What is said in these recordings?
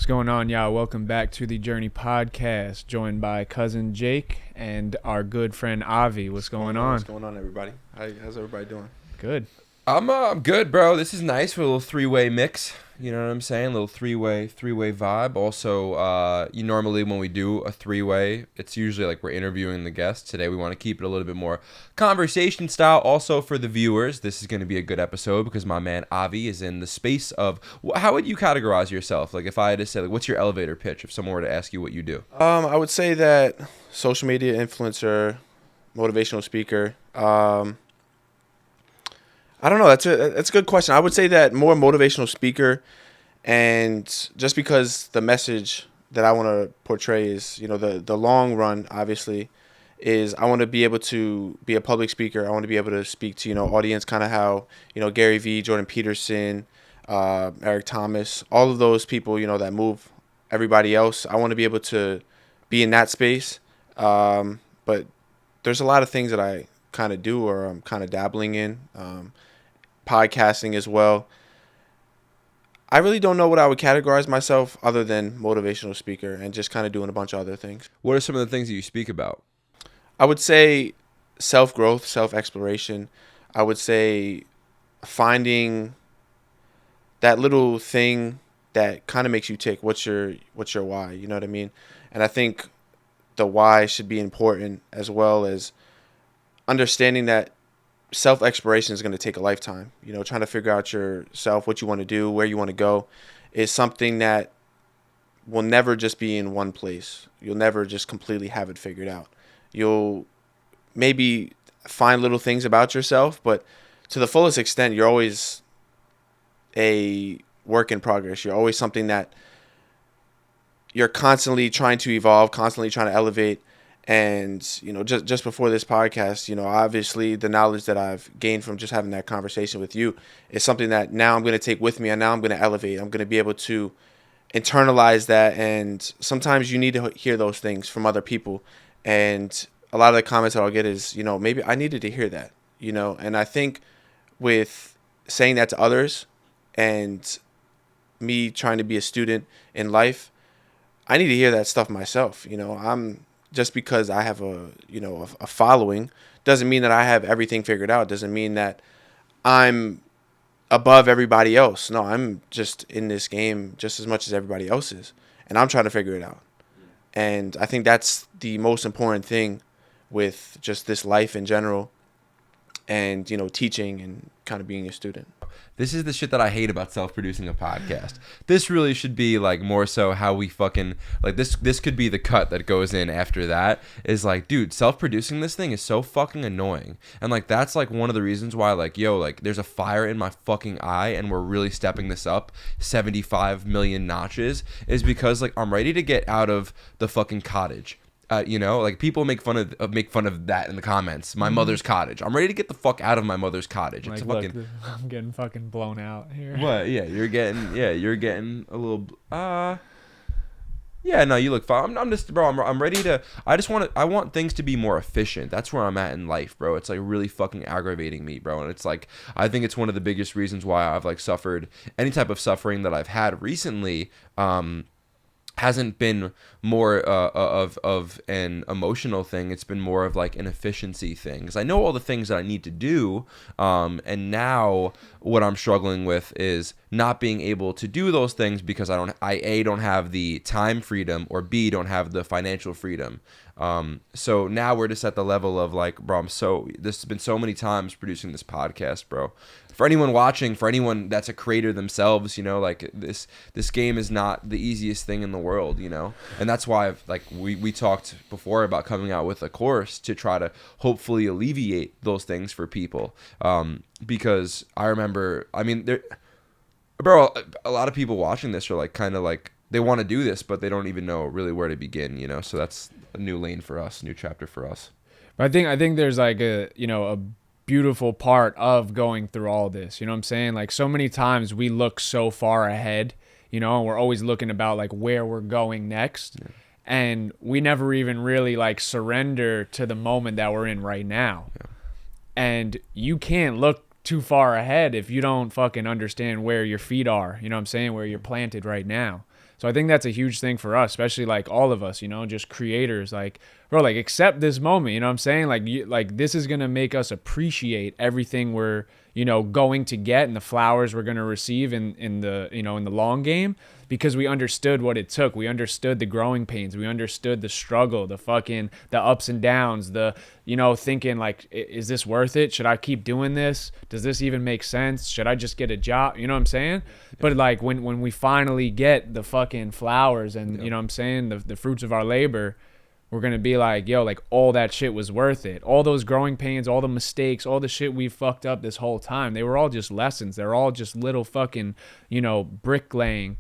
What's going on, y'all? Welcome back to the Journey Podcast, joined by cousin Jake and our good friend Avi. What's going on? What's going on, everybody? How's everybody doing? Good. I'm good, bro. This is nice with a little three-way mix. You know what I'm saying? A little three-way vibe. Also, you normally when we do a three-way, it's usually like we're interviewing the guest. Today we want to keep it a little bit more conversation style. Also for the viewers, this is going to be a good episode because my man Avi is in the space of. How would you categorize yourself? Like if I had to say, like, what's your elevator pitch if someone were to ask you what you do? I would say that social media influencer, motivational speaker. I don't know. That's a good question. I would say that more motivational speaker, and just because the message that I want to portray is, the long run, obviously, is I want to be able to be a public speaker. I want to be able to speak to, audience, kind of how, Gary Vee, Jordan Peterson, Eric Thomas, all of those people, that move everybody else. I want to be able to be in that space. But there's a lot of things that I kind of do or I'm kind of dabbling in. Podcasting as well. I really don't know what I would categorize myself other than motivational speaker and just kind of doing a bunch of other things. What are some of the things that you speak about? I would say self-growth, self-exploration. I would say finding that little thing that kind of makes you tick. What's your why? You know what I mean? And I think the why should be important, as well as understanding that self-exploration is going to take a lifetime. Trying to figure out yourself, what you want to do, where you want to go, is something that will never just be in one place. You'll never just completely have it figured out. You'll maybe find little things about yourself, but to the fullest extent, you're always a work in progress. You're always something that you're constantly trying to evolve, constantly trying to elevate. And, just before this podcast, obviously the knowledge that I've gained from just having that conversation with you is something that now I'm going to take with me, and now I'm going to elevate. I'm going to be able to internalize that. And sometimes you need to hear those things from other people. And a lot of the comments that I'll get is, maybe I needed to hear that, and I think with saying that to others and me trying to be a student in life, I need to hear that stuff myself. Just because I have a following doesn't mean that I have everything figured out. Doesn't mean that I'm above everybody else. No, I'm just in this game just as much as everybody else is, and I'm trying to figure it out. And I think that's the most important thing with just this life in general, and teaching and kind of being a student. This is the shit that I hate about self-producing a podcast. This really should be like more so how we fucking like this could be the cut that goes in after that is like, dude, self-producing this thing is so fucking annoying. And like that's like one of the reasons why like there's a fire in my fucking eye and we're really stepping this up 75 million notches is because like I'm ready to get out of the fucking cottage. Like people make fun of that in the comments. My mother's cottage. I'm ready to get the fuck out of my mother's cottage. It's Like, look, I'm getting fucking blown out here. What? Yeah, you're getting a little. Yeah, no, you look fine. I'm just, bro. I'm ready to. I want things to be more efficient. That's where I'm at in life, bro. It's like really fucking aggravating me, bro. And it's like I think it's one of the biggest reasons why I've like suffered any type of suffering that I've had recently. Hasn't been more of an emotional thing. It's been more of like an efficiency thing. Because I know all the things that I need to do, and now what I'm struggling with is not being able to do those things because I don't have the time freedom, or B, don't have the financial freedom. So now we're just at the level of like, bro, this has been so many times producing this podcast, bro. For anyone watching, for anyone that's a creator themselves, like this game is not the easiest thing in the world, and that's why we talked before about coming out with a course to try to hopefully alleviate those things for people. Because I remember, bro, a lot of people watching this are like kind of like they want to do this, but they don't even know really where to begin, so that's a new lane for us, new chapter for us. But I think there's like a beautiful part of going through all this. You know what I'm saying? Like so many times we look so far ahead, and we're always looking about like where we're going next. Yeah. And we never even really like surrender to the moment that we're in right now. Yeah. And you can't look too far ahead if you don't fucking understand where your feet are, where you're planted right now. So I think that's a huge thing for us, especially like all of us, you know, just creators. Like, bro, like accept this moment. You know what I'm saying? Like, like this is gonna make us appreciate everything we're, you know, going to get and the flowers we're gonna receive in the, you know, in the long game, because we understood what it took. We understood the growing pains. We understood the struggle, the ups and downs, the, you know, thinking like, is this worth it? Should I keep doing this? Does this even make sense? Should I just get a job? You know what I'm saying? But like when we finally get the fucking flowers and, you know what I'm saying, the fruits of our labor, we're going to be like, yo, like all that shit was worth it. All those growing pains, all the mistakes, all the shit we fucked up this whole time, they were all just lessons. They're all just little fucking, you know, bricklaying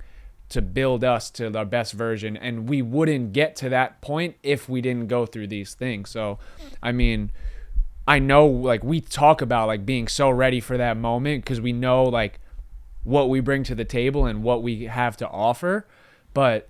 to build us to our best version. And we wouldn't get to that point if we didn't go through these things. So, I mean, I know like we talk about like being so ready for that moment because we know like what we bring to the table and what we have to offer. But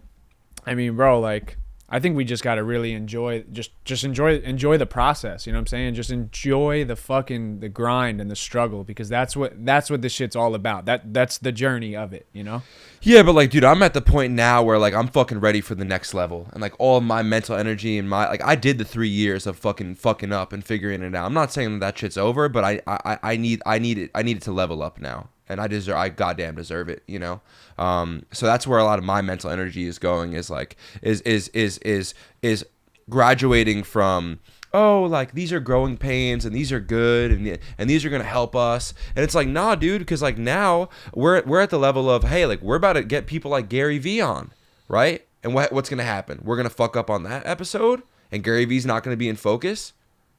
I mean, bro, like I think we just got to really enjoy enjoy the process, you know what I'm saying? Just enjoy the grind and the struggle, because that's what this shit's all about. That's the journey of it, you know? Yeah, but like, dude, I'm at the point now where like I'm fucking ready for the next level, and like all of my mental energy and my like I did the 3 years of fucking up and figuring it out. I'm not saying that shit's over, but I need it to level up now, and I goddamn deserve it, you know. So that's where a lot of my mental energy is going, is like is graduating from, oh, like these are growing pains and these are good and these are gonna help us, and it's like, nah, dude, because like now we're at the level of, hey, like we're about to get people like Gary Vee on, right? And what's gonna happen? We're gonna fuck up on that episode, and Gary Vee's not gonna be in focus,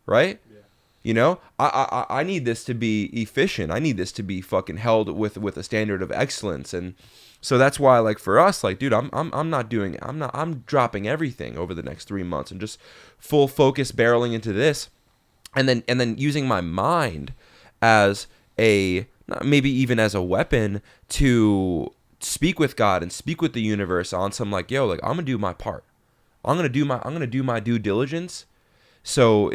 right? Yeah. You know, I need this to be efficient. I need this to be fucking held with a standard of excellence, and so that's why, like for us, like, dude, I'm dropping everything over the next 3 months and just full focus barreling into this, and then using my mind as maybe even as a weapon to speak with God and speak with the universe on some like, yo, like I'm gonna do my part. I'm gonna do my due diligence. So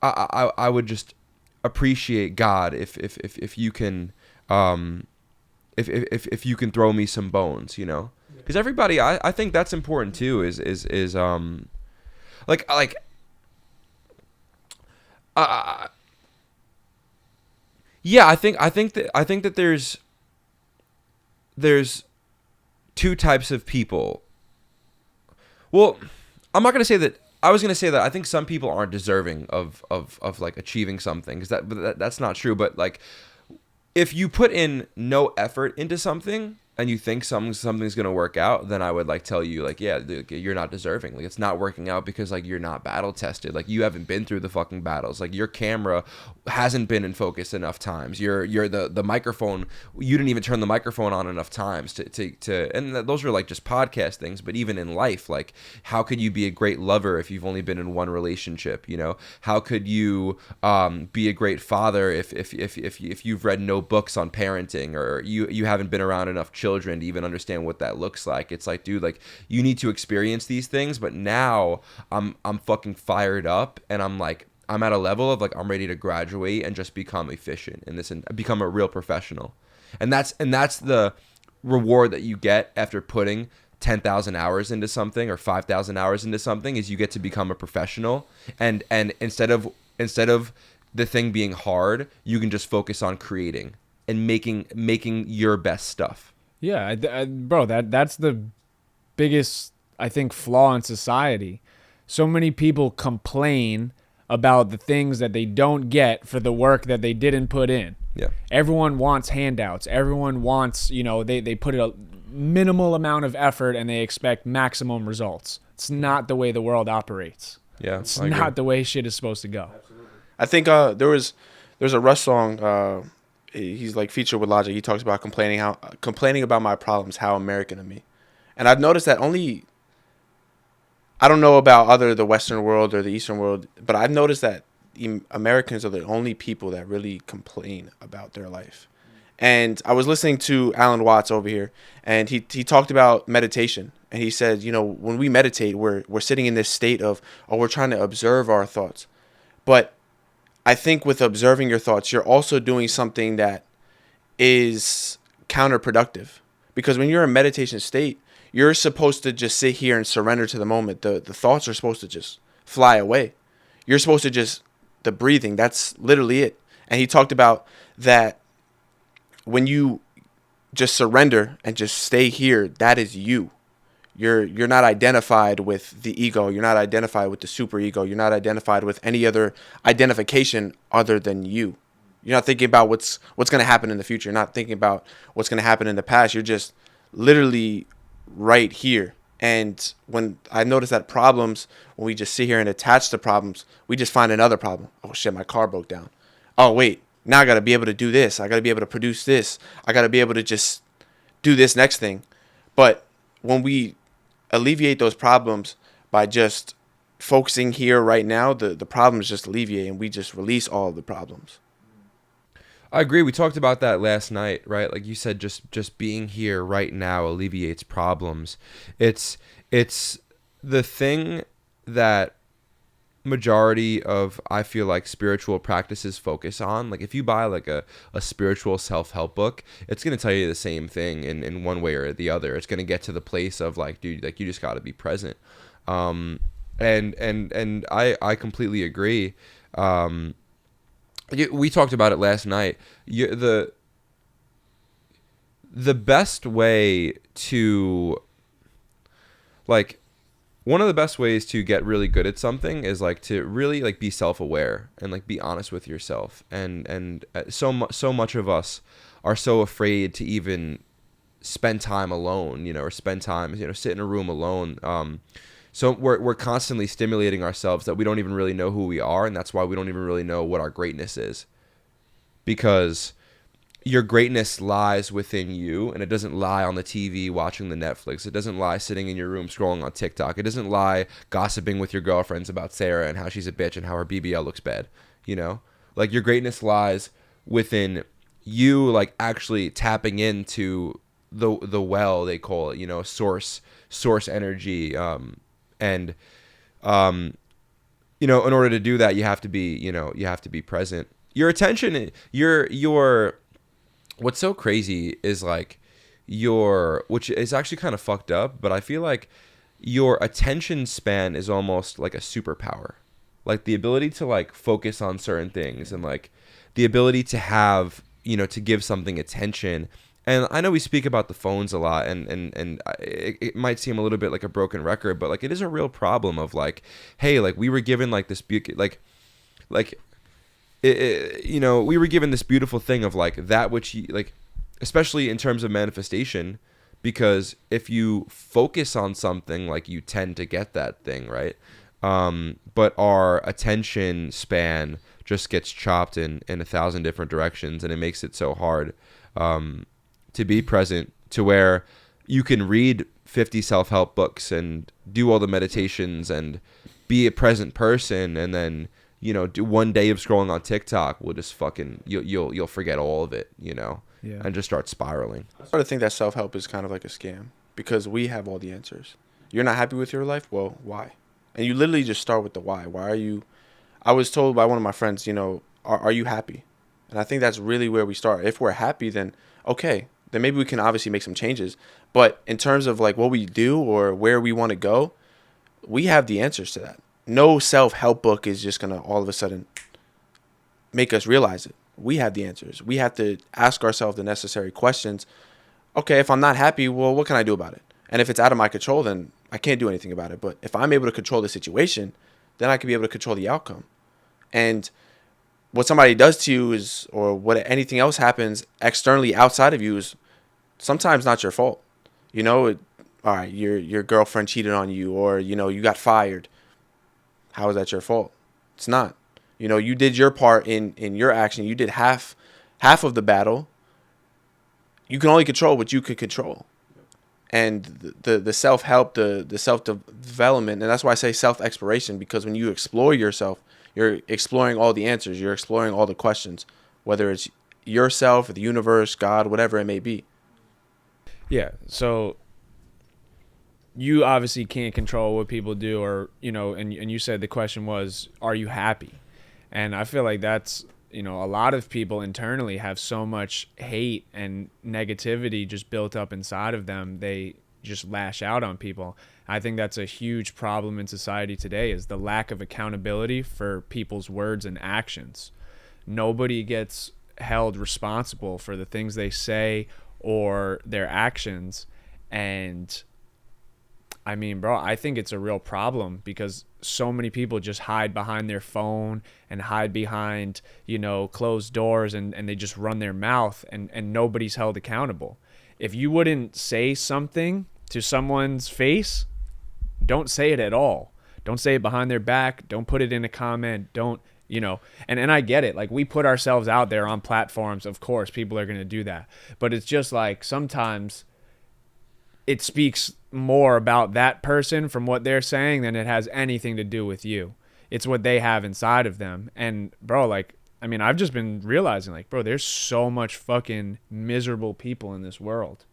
I would just appreciate God if you can if you can throw me some bones, you know, because everybody, I think that's important too, is yeah, I think that there's two types of people. Well, I'm not gonna say that. I was gonna say that I think some people aren't deserving of like achieving something, because that's not true. But like, if you put in no effort into something and you think something's gonna work out, then I would like tell you like, yeah, dude, you're not deserving. Like, it's not working out because like you're not battle tested. Like, you haven't been through the fucking battles. Like, your camera hasn't been in focus enough times. You're the microphone. You didn't even turn the microphone on enough times to and those are like just podcast things. But even in life, like, how could you be a great lover if you've only been in one relationship? You know, how could you be a great father if you've read no books on parenting, or you haven't been around enough children to even understand what that looks like? It's like, dude, like, you need to experience these things. But now I'm fucking fired up, and I'm at a level of like, I'm ready to graduate and just become efficient in this and become a real professional. And that's the reward that you get after putting 10,000 hours into something or 5,000 hours into something, is you get to become a professional. And instead of the thing being hard, you can just focus on creating and making your best stuff. Yeah, bro, that's the biggest, I think, flaw in society. So many people complain about the things that they don't get for the work that they didn't put in. Yeah. Everyone wants handouts. Everyone wants, you know, they put a minimal amount of effort and they expect maximum results. It's not the way the world operates. Yeah. It's not the way shit is supposed to go. Absolutely. I think there's a Russ song. He's like featured with Logic. He talks about complaining about my problems, how American of me. And I've noticed that I don't know about the Western world or the Eastern world, but I've noticed that Americans are the only people that really complain about their life. And I was listening to Alan Watts over here, and he talked about meditation. And he said, you know, when we meditate, we're sitting in this state of, we're trying to observe our thoughts. But I think with observing your thoughts, you're also doing something that is counterproductive, Because when you're in meditation state, you're supposed to just sit here and surrender to the moment. The thoughts are supposed to just fly away. You're supposed to just, the breathing, that's literally it. And he talked about that when you just surrender and just stay here, that is you. You're not identified with the ego. You're not identified with the super ego. You're not identified with any other identification other than you. You're not thinking about what's going to happen in the future. You're not thinking about what's going to happen in the past. You're just literally right here. And when I notice that problems, when we just sit here and attach to problems, we just find another problem. Oh shit, my car broke down. Oh wait, now I got to be able to do this. I got to be able to produce this. I got to be able to just do this next thing. But when we alleviate those problems by just focusing here right now, the problems just alleviate and we just release all of the problems. I agree. We talked about that last night, right? Like you said, just being here right now alleviates problems. It's the thing that majority of, I feel like, spiritual practices focus on. Like if you buy like a spiritual self-help book, it's going to tell you the same thing in one way or the other. It's going to get to the place of like, dude, like you just got to be present. And I completely agree. We talked about it last night. The best way to, like, one of the best ways to get really good at something is like to really like be self-aware and like be honest with yourself. And so much of us are so afraid to even spend time alone, or spend time, sit in a room alone. So we're constantly stimulating ourselves that we don't even really know who we are, and that's why we don't even really know what our greatness is. Because your greatness lies within you, and it doesn't lie on the TV watching the Netflix. It doesn't lie sitting in your room scrolling on TikTok. It doesn't lie gossiping with your girlfriends about Sarah and how she's a bitch and how her BBL looks bad. Like your greatness lies within you, like actually tapping into the well, they call it, source energy. And in order to do that, you have to be present. Your attention, your what's so crazy is like which is actually kind of fucked up, but I feel like your attention span is almost like a superpower. Like the ability to like focus on certain things and like the ability to have, to give something attention. And I know we speak about the phones a lot, and it might seem a little bit like a broken record, but like it is a real problem of like, hey, like we were given like this we were given this beautiful thing of like that which like, especially in terms of manifestation, because if you focus on something, like you tend to get that thing, right? But our attention span just gets chopped in 1,000 different directions, and it makes it so hard to be present, to where you can read 50 self-help books and do all the meditations and be a present person, and then do one day of scrolling on TikTok will just fucking you'll forget all of it, Yeah. and just start spiraling. I sort of think that self-help is kind of like a scam because we have all the answers. You're not happy with your life? Well, why? And you literally just start with the why. Why are you? I was told by one of my friends, are you happy? And I think that's really where we start. If we're happy, then okay, then maybe we can obviously make some changes. But in terms of like what we do or where we want to go, we have the answers to that. No self-help book is just going to all of a sudden make us realize it. We have the answers. We have to ask ourselves the necessary questions. Okay, if I'm not happy, well, what can I do about it? And if it's out of my control, then I can't do anything about it. But if I'm able to control the situation, then I can be able to control the outcome. And what somebody does to you is, or what anything else happens externally outside of you is sometimes not your fault. All right, your girlfriend cheated on you, or, you got fired. How is that your fault? It's not. You did your part in your action. You did half of the battle. You can only control what you could control. And the self-help, the self-development, and that's why I say self-exploration, because when you explore yourself, you're exploring all the answers. You're exploring all the questions, whether it's yourself, or the universe, God, whatever it may be. Yeah. So you obviously can't control what people do, or and you said the question was, are you happy? And I feel like that's you know, a lot of people internally have so much hate and negativity just built up inside of them. They just lash out on people. I think that's a huge problem in society today, is the lack of accountability for people's words and actions. Nobody gets held responsible for the things they say or their actions. And I mean, bro, I think it's a real problem because so many people just hide behind their phone and hide behind, you know, closed doors, and they just run their mouth, and nobody's held accountable. If you wouldn't say something to someone's face, don't say it at all. Don't say it behind their back. Don't put it in a comment. Don't, you know, and I get it. Like, we put ourselves out there on platforms. Of course, people are going to do that. But it's just like sometimes it speaks more about that person from what they're saying than it has anything to do with you. It's what they have inside of them. And bro, like, I mean, I've just been realizing, like, bro, there's so much fucking miserable people in this world.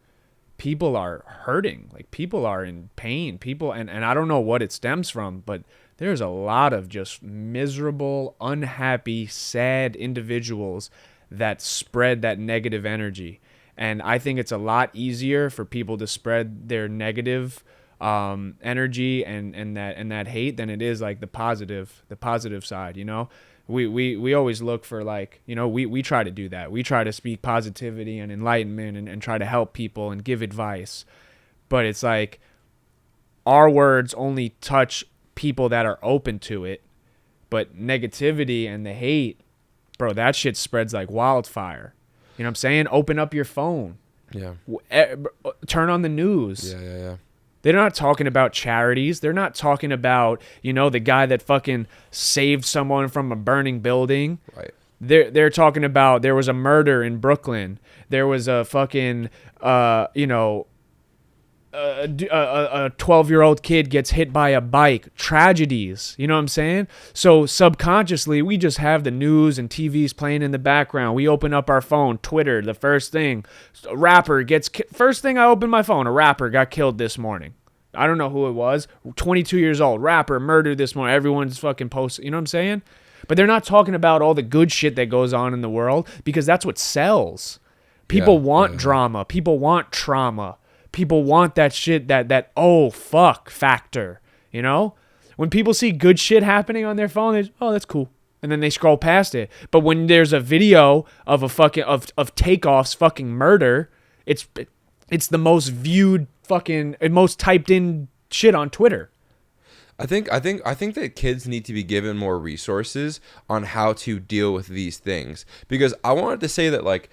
People are hurting. Like, people are in pain. People, and I don't know what it stems from, but there's a lot of just miserable, unhappy, sad individuals that spread that negative energy. And I think it's a lot easier for people to spread their negative energy and that hate than it is like the positive side, you know? We always look for, like, you know, we try to do that. We try to speak positivity and enlightenment and try to help people and give advice. But it's like our words only touch people that are open to it. But negativity and the hate, bro, that shit spreads like wildfire. You know what I'm saying? Open up your phone. Yeah. Turn on the news. Yeah. They're not talking about charities. They're not talking about, you know, the guy that fucking saved someone from a burning building. Right. They're talking about there was a murder in Brooklyn. There was a fucking, you know, a 12-year-old kid gets hit by a bike. Tragedies. You know what I'm saying? So subconsciously, we just have the news and TVs playing in the background. We open up our phone, Twitter, the first thing. A rapper gets first thing I open my phone, a rapper got killed this morning. I don't know who it was. 22 years old, rapper murdered this morning. Everyone's fucking posting. You know what I'm saying? But they're not talking about all the good shit that goes on in the world, because that's what sells. People want drama. People want trauma. People want that shit, that oh fuck factor, you know? When people see good shit happening on their phone, they just, oh, that's cool. And then they scroll past it. But when there's a video of a fucking of Takeoff's fucking murder, it's the most viewed fucking and most typed in shit on Twitter. I think that kids need to be given more resources on how to deal with these things, because I wanted to say that, like,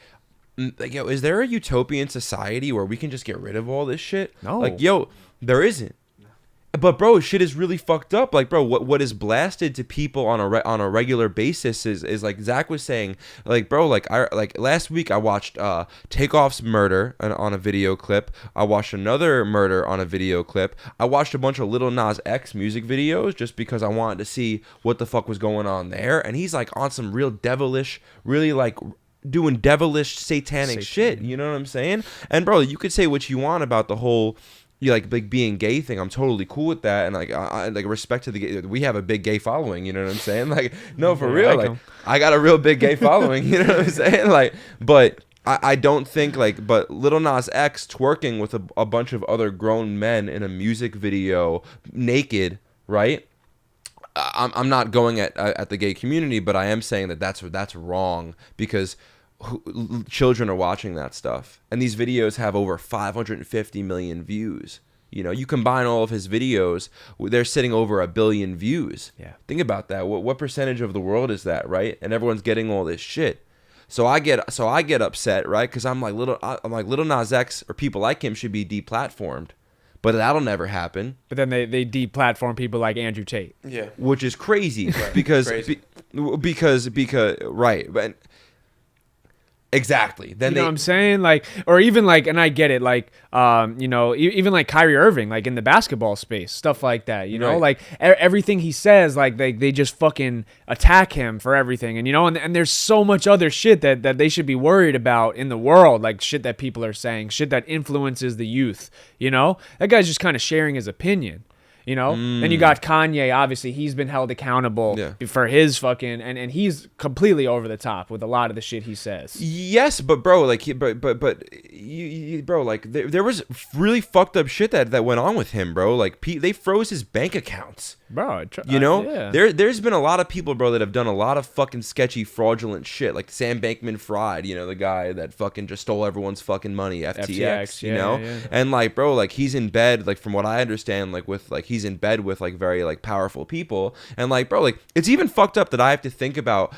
yo, is there a utopian society where we can just get rid of all this shit? No. Like, yo, there isn't. But bro, shit is really fucked up. Like, bro, what is blasted to people on a regular basis is like Zach was saying. Like, bro, like last week I watched Takeoff's murder on a video clip. I watched another murder on a video clip. I watched a bunch of Lil Nas X music videos just because I wanted to see what the fuck was going on there. And he's like on some real devilish, really like doing devilish satanic shit, you know what I'm saying? And bro, you could say what you want about the whole like being gay thing. I'm totally cool with that, and like I like respect to the gay. We have a big gay following, you know what I'm saying? Like, no, for real, like I got a real big gay following, you know what I'm saying? Like, but I don't think like, but Lil Nas X twerking with a bunch of other grown men in a music video naked, right? I'm not going at the gay community, but I am saying that that's wrong, because children are watching that stuff, and these videos have over 550 million views. You know, you combine all of his videos, they're sitting over 1 billion views. Yeah, think about that. What percentage of the world is that, right? And everyone's getting all this shit. So I get upset, right? Because I'm like Lil Nas X or people like him should be deplatformed, but that'll never happen. But then they deplatform people like Andrew Tate. Yeah, which is crazy, right. Because right, but. Exactly. Then you know what I'm saying? Like, or even like, and I get it, like, you know, even like Kyrie Irving, like in the basketball space, stuff like that, you know, right. Like everything he says, like they just fucking attack him for everything. And, you know, and there's so much other shit that they should be worried about in the world, like shit that people are saying, shit that influences the youth, you know, that guy's just kind of sharing his opinion. You know, then you got Kanye. Obviously, he's been held accountable for his fucking, and he's completely over the top with a lot of the shit he says. Yes, but bro, like, bro, like, there was really fucked up shit that went on with him, bro. Like, they froze his bank accounts. Bro, you know, there's been a lot of people, bro, that have done a lot of fucking sketchy, fraudulent shit, like Sam Bankman-Fried, you know, the guy that fucking just stole everyone's fucking money, FTX, you know, and like, bro, like, he's in bed, like, from what I understand, like, with like, he's in bed with like very like powerful people, and like, bro, like, it's even fucked up that I have to think about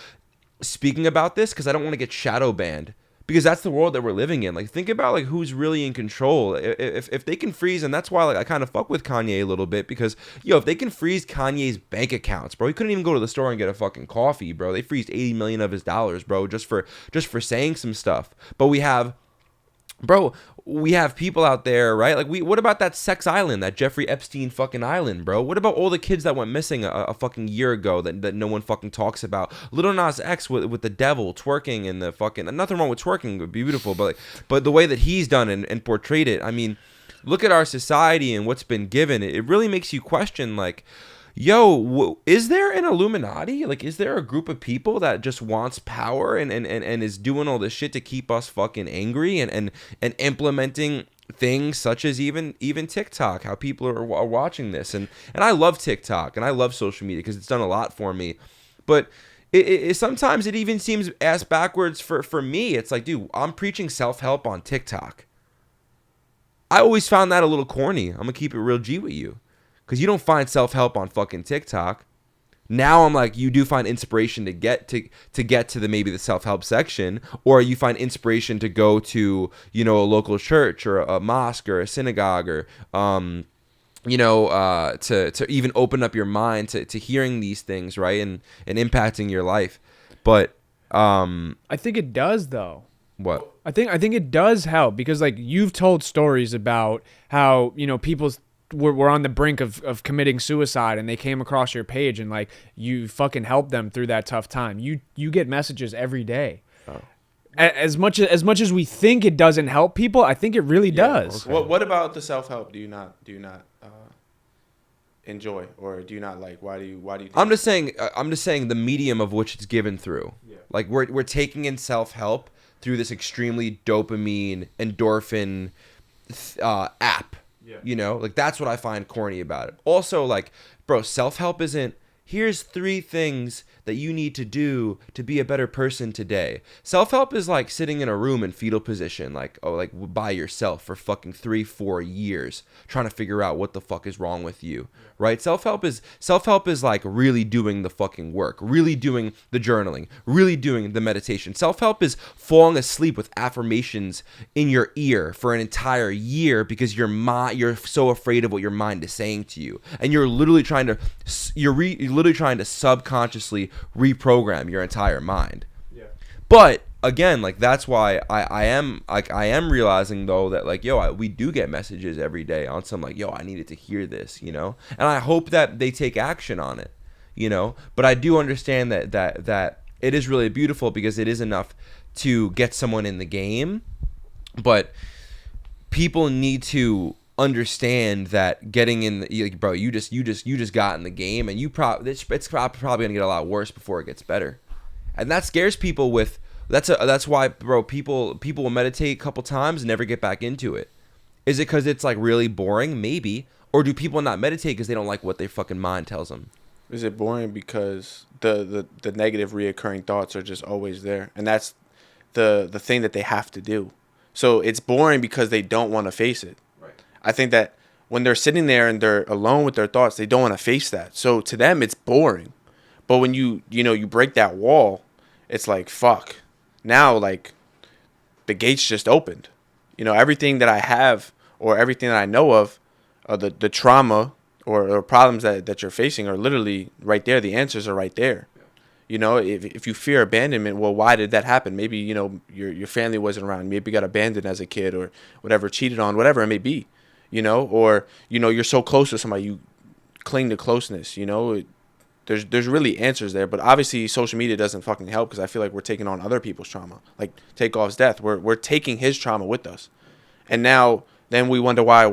speaking about this because I don't want to get shadow banned. Because that's the world that we're living in. Like, think about like who's really in control. If they can freeze, and that's why like I kind of fuck with Kanye a little bit, because if they can freeze Kanye's bank accounts, bro, he couldn't even go to the store and get a fucking coffee, bro. They freezed 80 million of his dollars, bro, just for saying some stuff. But we have people out there, right? Like, what about that sex island, that Jeffrey Epstein fucking island, bro? What about all the kids that went missing a fucking year ago that no one fucking talks about? Lil Nas X with the devil twerking and the fucking, nothing wrong with twerking, it would be beautiful, but the way that he's done and portrayed it, I mean, look at our society and what's been given. It really makes you question, like, yo, is there an Illuminati? Like, is there a group of people that just wants power and is doing all this shit to keep us fucking angry and implementing things such as even TikTok, how people are watching this. And I love TikTok and I love social media because it's done a lot for me. But it sometimes it even seems ass backwards for me. It's like, dude, I'm preaching self-help on TikTok. I always found that a little corny. I'm going to keep it real G with you. Because you don't find self-help on fucking TikTok. Now I'm like, you do find inspiration to get to the maybe the self-help section, or you find inspiration to go to, you know, a local church or a mosque or a synagogue, or you know, to even open up your mind to hearing these things, right, and impacting your life. But I think it does, though. What? I think it does help, because like you've told stories about how, you know, people's were on the brink of committing suicide, and they came across your page, and like you fucking helped them through that tough time. You get messages every day. Oh. As much as we think it doesn't help people, I think it really does. Okay. What about the self-help? Do you not enjoy, or do you not like? Why do you think I'm just saying the medium of which it's given through. Yeah. Like we're taking in self-help through this extremely dopamine, endorphin app. Yeah. You know, like that's what I find corny about it. Also, like, bro, self-help isn't, here's 3 things that you need to do to be a better person today. Self-help is like sitting in a room in fetal position, like by yourself for fucking 3-4 years, trying to figure out what the fuck is wrong with you, right? Self-help is like really doing the fucking work, really doing the journaling, really doing the meditation. Self-help is falling asleep with affirmations in your ear for an entire year because you're so afraid of what your mind is saying to you, and you're literally trying to subconsciously reprogram your entire mind. Yeah. But again, like that's why I am realizing though that like, we do get messages every day on some like, I needed to hear this, you know, and I hope that they take action on it, you know. But I do understand that it is really beautiful because it is enough to get someone in the game, but people need to understand that getting in, like, bro, you just got in the game, and it's probably gonna get a lot worse before it gets better, and that scares people. That's why, bro, people will meditate a couple times and never get back into it. Is it because it's like really boring? Maybe. Or do people not meditate because they don't like what their fucking mind tells them? Is it boring because the negative reoccurring thoughts are just always there, and that's the thing that they have to do. So it's boring because they don't want to face it. I think that when they're sitting there and they're alone with their thoughts, they don't want to face that. So to them, it's boring. But when you break that wall, it's like, fuck. Now, like, the gates just opened. You know, everything that I have or everything that I know of, the trauma or problems that you're facing are literally right there. The answers are right there. Yeah. You know, if you fear abandonment, well, why did that happen? Maybe, you know, your family wasn't around. Maybe you got abandoned as a kid or whatever, cheated on, whatever it may be. You know, or, you know, you're so close to somebody, you cling to closeness, you know. There's really answers there, but obviously social media doesn't fucking help because I feel like we're taking on other people's trauma. Like Takeoff's death, we're taking his trauma with us. And now then we wonder why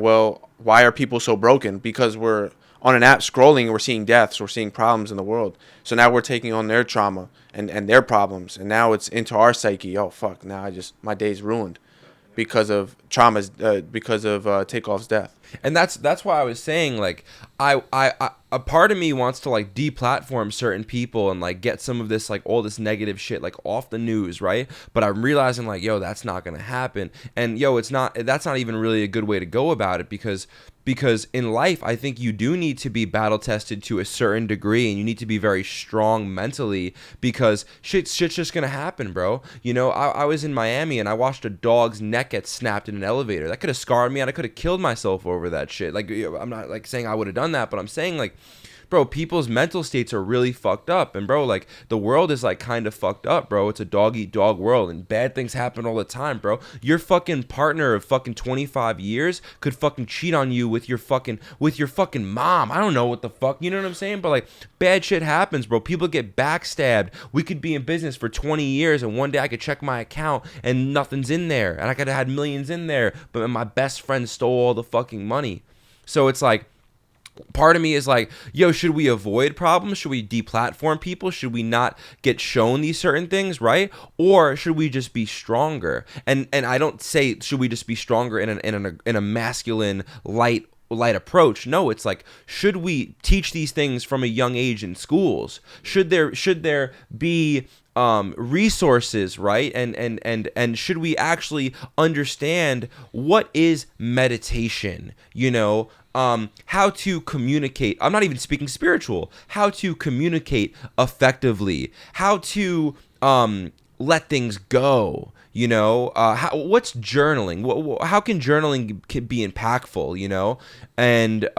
are people so broken? Because we're on an app scrolling and we're seeing deaths, we're seeing problems in the world. So now we're taking on their trauma and their problems, and now it's into our psyche. Oh fuck! Now my day's ruined because of traumas, because of Takeoff's death. And that's why I was saying, like, I a part of me wants to like deplatform certain people and like get some of this, like, all this negative shit like off the news, right? But I'm realizing, like, yo, that's not gonna happen. And yo, that's not even really a good way to go about it, because in life, I think you do need to be battle tested to a certain degree, and you need to be very strong mentally, because shit's just gonna happen, bro. You know, I was in Miami and I watched a dog's neck get snapped in an elevator. That could have scarred me, and I could have killed myself over that shit. Like, I'm not like saying I would have done that, but I'm saying, like, bro, people's mental states are really fucked up. And bro, like, the world is like kind of fucked up, bro. It's a dog eat dog world, and bad things happen all the time, bro. Your fucking partner of fucking 25 years could fucking cheat on you with your fucking mom. I don't know what the fuck, you know what I'm saying? But like, bad shit happens, bro. People get backstabbed. We could be in business for 20 years and one day I could check my account and nothing's in there, and I could have had millions in there, but my best friend stole all the fucking money. So it's like, part of me is like, yo, should we avoid problems? Should we deplatform people? Should we not get shown these certain things, right? Or should we just be stronger? And I don't say should we just be stronger in a masculine light approach. No, it's like, should we teach these things from a young age in schools? Should there be resources, right? And should we actually understand what is meditation? You know, how to communicate. I'm not even speaking spiritual. How to communicate effectively. How to let things go. You know, what's journaling? How can journaling be impactful? You know, and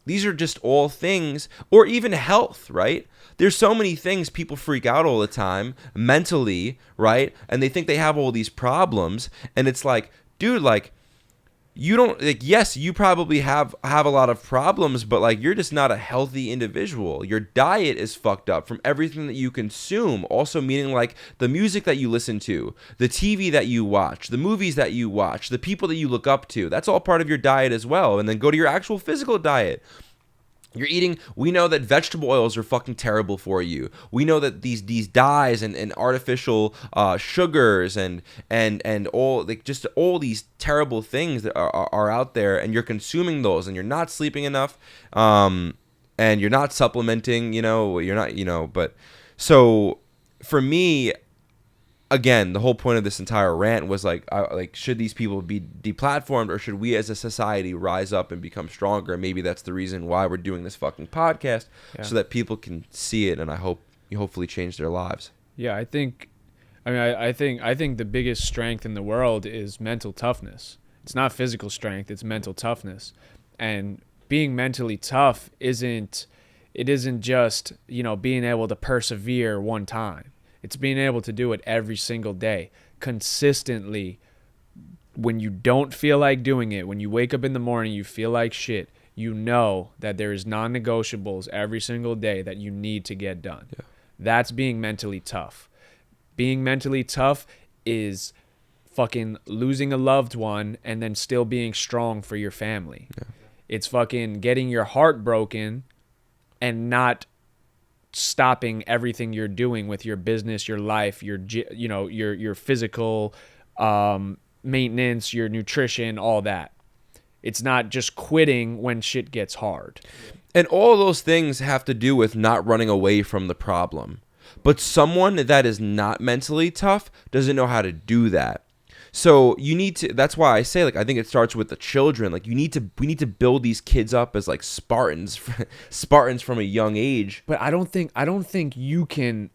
these are just all things, or even health, right? There's so many things people freak out all the time mentally, right? And they think they have all these problems, and it's like, dude, like, you don't, like, yes, you probably have a lot of problems, but like, you're just not a healthy individual. Your diet is fucked up from everything that you consume. Also meaning, like, the music that you listen to, the TV that you watch, the movies that you watch, the people that you look up to. That's all part of your diet as well. And then go to your actual physical diet. You're eating, we know that vegetable oils are fucking terrible for you. We know that these dyes and artificial sugars and all, like, just all these terrible things that are out there, and you're consuming those, and you're not sleeping enough, and you're not supplementing, you know, you're not, you know. But so for me, again, the whole point of this entire rant was like, should these people be deplatformed, or should we as a society rise up and become stronger? And maybe that's the reason why we're doing this fucking podcast, so that people can see it, and I hope you hopefully change their lives. Yeah, I think the biggest strength in the world is mental toughness. It's not physical strength, it's mental toughness. And being mentally tough isn't just, you know, being able to persevere one time. It's being able to do it every single day, consistently. When you don't feel like doing it, when you wake up in the morning, you feel like shit, you know that there is non-negotiables every single day that you need to get done. Yeah. That's being mentally tough. Being mentally tough is fucking losing a loved one and then still being strong for your family. Yeah. It's fucking getting your heart broken and not stopping everything you're doing with your business, your life, your physical maintenance, your nutrition, all that. It's not just quitting when shit gets hard. And all those things have to do with not running away from the problem. But someone that is not mentally tough doesn't know how to do that. So you need to, that's why I say, like, I think it starts with the children. Like, we need to build these kids up as like Spartans from a young age. But I don't think you can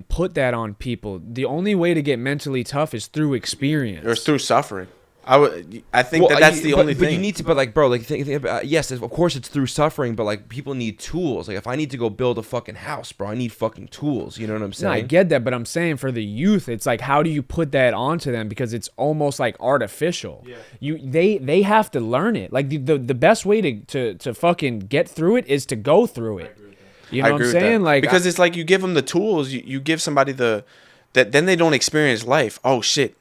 put that on people. The only way to get mentally tough is through experience. Or through suffering. I think that's the only thing. But you need to, but like, bro, like, think about, yes, of course it's through suffering, but like, people need tools. Like, if I need to go build a fucking house, bro, I need fucking tools. You know what I'm saying? No, I get that, but I'm saying for the youth, it's like, how do you put that onto them? Because it's almost like artificial. Yeah. They have to learn it. Like, the best way to fucking get through it is to go through it. You know what I'm saying? Like, because it's like, you give them the tools, you give somebody that then they don't experience life. Oh shit,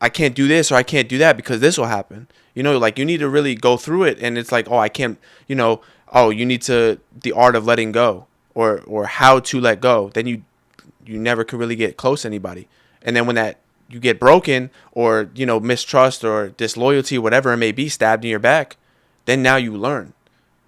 I can't do this or I can't do that because this will happen. You know, like you need to really go through it, and it's like, oh, I can't, you know, oh, you need to the art of letting go or how to let go. Then you never could really get close to anybody. And then when that you get broken or, you know, mistrust or disloyalty, whatever it may be, stabbed in your back, then now you learn.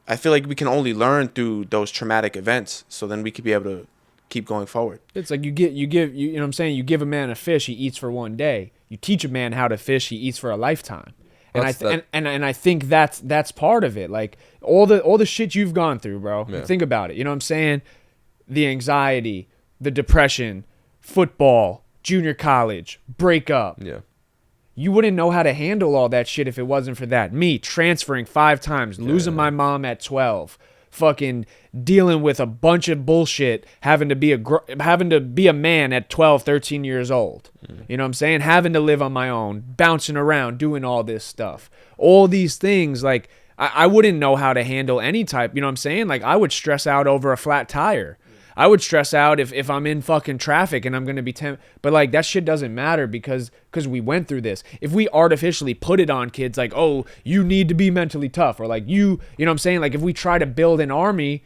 I feel like we can only learn through those traumatic events, so then we could be able to keep going forward. It's like you know what I'm saying? You give a man a fish, he eats for one day. You teach a man how to fish, he eats for a lifetime. And I think that's part of it. Like all the shit you've gone through, bro. Yeah. Think about it. You know what I'm saying? The anxiety, the depression, football, junior college, breakup. Yeah. You wouldn't know how to handle all that shit if it wasn't for that. Me transferring 5 times, losing my mom at 12, fucking dealing with a bunch of bullshit, having to be a man at 12, 13 years old. You know what I'm saying? Having to live on my own, bouncing around, doing all this stuff. All these things, like I wouldn't know how to handle any type, you know what I'm saying? Like I would stress out over a flat tire. I would stress out if I'm in fucking traffic and I'm going to be but like that shit doesn't matter because we went through this. If we artificially put it on kids like, oh, you need to be mentally tough, or like you know what I'm saying? Like if we try to build an army,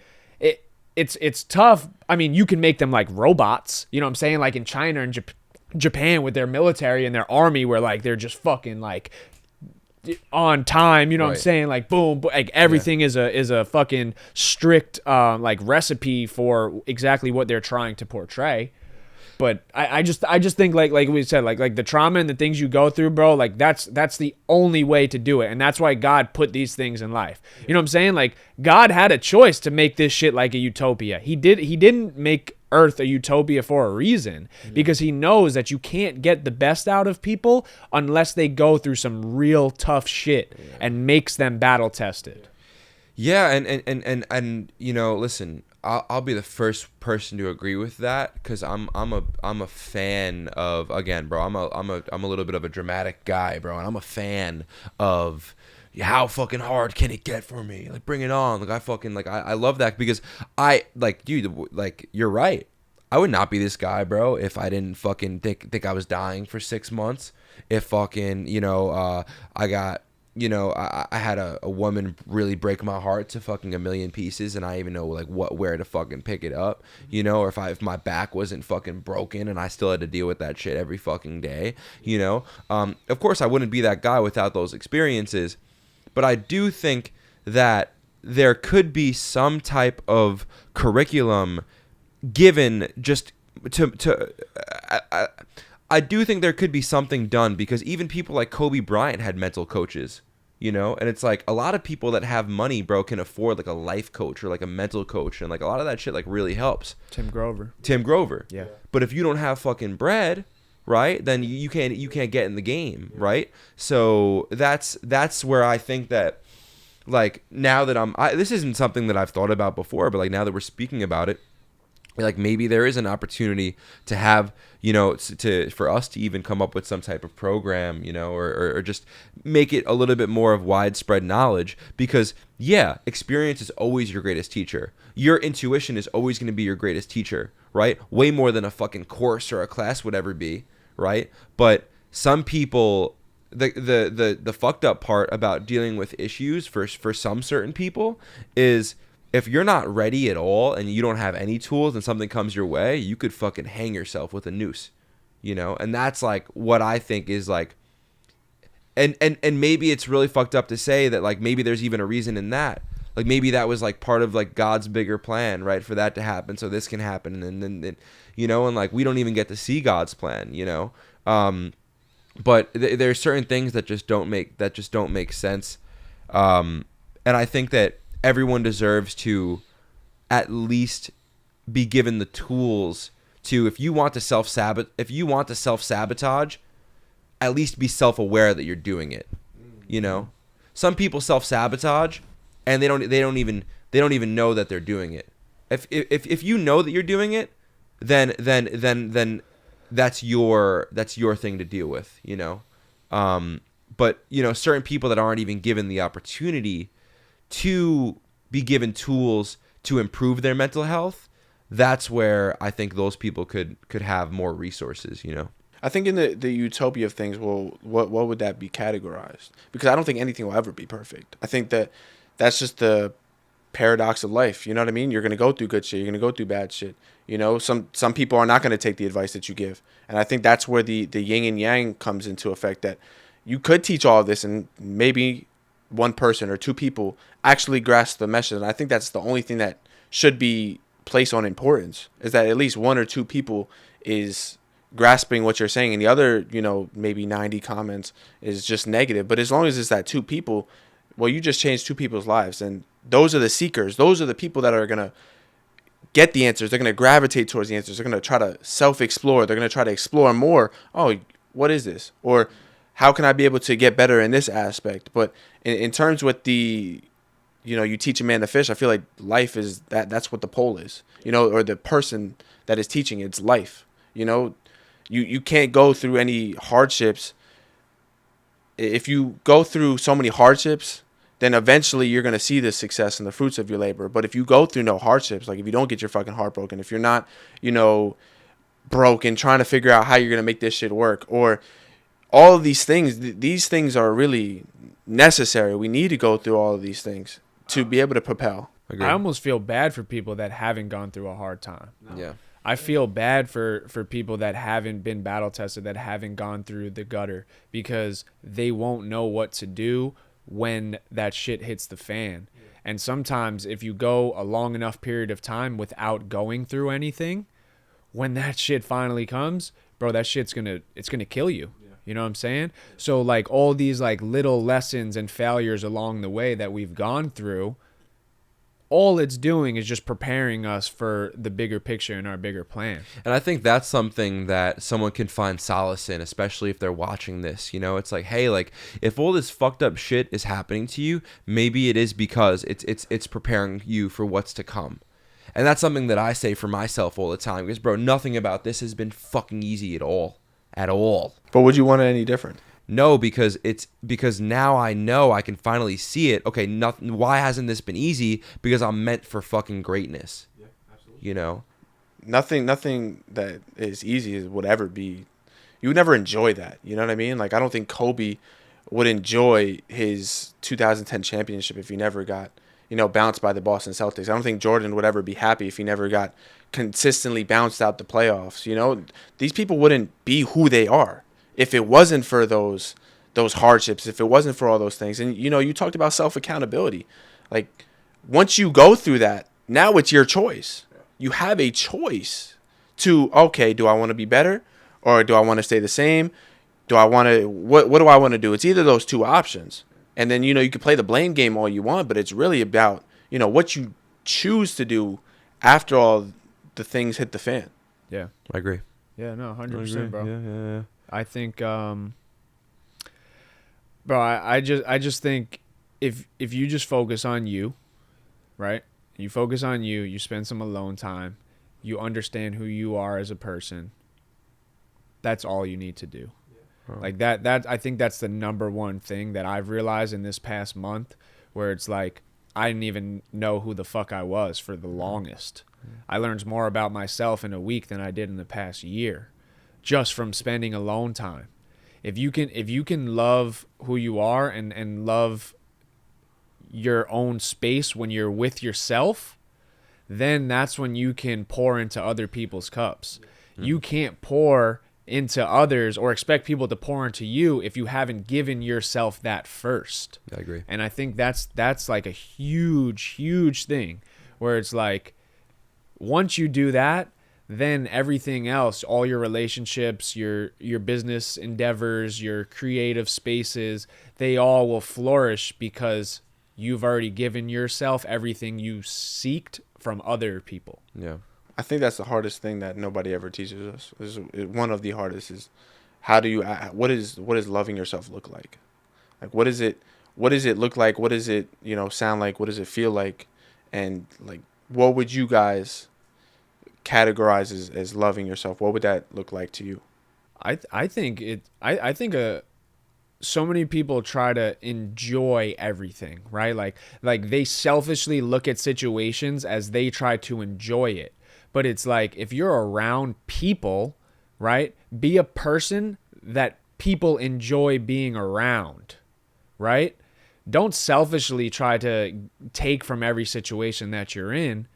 it's tough. I mean, you can make them like robots, you know what I'm saying? Like in China and Japan with their military and their army where like they're just fucking like on time, you know what I'm saying? Like boom, like everything is a fucking strict like recipe for exactly what they're trying to portray. But I just think like we said, like the trauma and the things you go through, bro, like that's the only way to do it. And that's why God put these things in life. You know what I'm saying? Like God had a choice to make this shit like a utopia. He didn't make Earth a utopia for a reason, because he knows that you can't get the best out of people unless they go through some real tough shit and makes them battle tested. Yeah, and you know, listen, I'll be the first person to agree with that, because I'm a fan of, again, bro, I'm a little bit of a dramatic guy, bro, and I'm a fan of how fucking hard can it get for me? Like, bring it on. Like, I fucking, like, I love that, because I, like, dude, like, you're right. I would not be this guy, bro, if I didn't fucking think I was dying for 6 months. If fucking, you know, I got, you know, I had a woman really break my heart to fucking a million pieces, and I even know like where to fucking pick it up, you know, or if my back wasn't fucking broken and I still had to deal with that shit every fucking day, you know. Of course I wouldn't be that guy without those experiences, but I do think that there could be some type of curriculum given just to I do think there could be something done, because even people like Kobe Bryant had mental coaches, you know, and it's like a lot of people that have money, bro, can afford like a life coach or like a mental coach, and like a lot of that shit like really helps. Tim Grover. Yeah. But if you don't have fucking bread, right, then you can't get in the game, right? So that's where I think that, like, now that this isn't something that I've thought about before, but like now that we're speaking about it, like maybe there is an opportunity to have, you know, for us to even come up with some type of program, you know, or just make it a little bit more of widespread knowledge, because yeah, experience is always your greatest teacher. Your intuition is always going to be your greatest teacher, right? Way more than a fucking course or a class would ever be, right? But some people, the fucked up part about dealing with issues for some certain people is, if you're not ready at all and you don't have any tools and something comes your way, you could fucking hang yourself with a noose, you know? And that's like what I think is like, and maybe it's really fucked up to say that, like, maybe there's even a reason in that. Like maybe that was like part of like God's bigger plan, right? For that to happen, so this can happen, and then you know, and like we don't even get to see God's plan, you know? But there's certain things that just don't make sense. And I think that everyone deserves to at least be given the tools to, if you want to self-sabotage, at least be self-aware that you're doing it. You know, some people self-sabotage and they don't even know that they're doing it. If you know that you're doing it, then that's your thing to deal with, you know. But you know, certain people that aren't even given the opportunity to be given tools to improve their mental health, that's where I think those people could have more resources, you know. I think in the utopia of things, well, what would that be categorized? Because I don't think anything will ever be perfect. I think that's just the paradox of life. You know what I mean? You're gonna go through good shit. You're gonna go through bad shit. You know, some people are not gonna take the advice that you give, and I think that's where the yin and yang comes into effect. That you could teach all of this, and maybe one person or two people actually grasp the message. And I think that's the only thing that should be placed on importance, is that at least one or two people is grasping what you're saying, and the other, maybe 90 comments is just negative. But as long as it's that two people, well, you just changed two people's lives, and those are the seekers. Those are the people that are gonna get the answers. They're gonna gravitate towards the answers. They're gonna try to self-explore. They're gonna try to explore more. Oh, what is this? Or how can I be able to get better in this aspect? But in terms with the, you teach a man to fish, I feel like life is that's what the pole is, or the person that is teaching, it's life. You can't go through any hardships. If you go through so many hardships, then eventually you're going to see the success and the fruits of your labor. But if you go through no hardships, like if you don't get your fucking heart broken, if you're not, broke and trying to figure out how you're going to make this shit work, or all of these things are really necessary. We need to go through all of these things to be able to propel. Agreed. I almost feel bad for people that haven't gone through a hard time. Yeah. I feel bad for people that haven't been battle tested, that haven't gone through the gutter, because they won't know what to do when that shit hits the fan. Yeah. And sometimes if you go a long enough period of time without going through anything, when that shit finally comes, bro, that shit's it's gonna kill you. Yeah. You know what I'm saying? So like all these like little lessons and failures along the way that we've gone through, all it's doing is just preparing us for the bigger picture and our bigger plan. And I think that's something that someone can find solace in, especially if they're watching this. It's like, hey, like if all this fucked up shit is happening to you, maybe it is because it's preparing you for what's to come. And that's something that I say for myself all the time, because bro, nothing about this has been fucking easy at all. At all. But would you want it any different? No, because now I know I can finally see it. Okay, nothing. Why hasn't this been easy? Because I'm meant for fucking greatness. Yeah, absolutely. Nothing that is easy would ever be. You would never enjoy that. You know what I mean? Like I don't think Kobe would enjoy his 2010 championship if he never got, bounced by the Boston Celtics. I don't think Jordan would ever be happy if he never got consistently bounced out the playoffs. These people wouldn't be who they are if it wasn't for those hardships, if it wasn't for all those things. And, you talked about self-accountability. Like, once you go through that, now it's your choice. You have a choice to, okay, do I want to be better or do I want to stay the same? Do I want to, what do I want to do? It's either those two options. And then, you can play the blame game all you want, but it's really about, what you choose to do after all the things hit the fan. Yeah. I agree. Yeah, no, 100%, bro. Yeah. I think, bro, I just think if you just focus on you, right? You focus on you, you spend some alone time, you understand who you are as a person. That's all you need to do. Yeah. Like that I think that's the number one thing that I've realized in this past month, where it's like I didn't even know who the fuck I was for the longest. I learned more about myself in a week than I did in the past year, just from spending alone time. If you can love who you are and love your own space when you're with yourself, then that's when you can pour into other people's cups. Mm-hmm. You can't pour into others or expect people to pour into you if you haven't given yourself that first. I agree. And I think that's like a huge thing, where it's like, once you do that, then everything else, all your relationships, your business endeavors, your creative spaces, they all will flourish because you've already given yourself everything you seeked from other people. Yeah. I think that's the hardest thing that nobody ever teaches us. One of the hardest is what is loving yourself look like? Like what does it look like? What does it, sound like? What does it feel like? And like what would you guys categorize as loving yourself? What would that look like to you? I think so many people try to enjoy everything, right? Like they selfishly look at situations as they try to enjoy it. But it's like, if you're around people, right? Be a person that people enjoy being around, right? Don't selfishly try to take from every situation that you're in.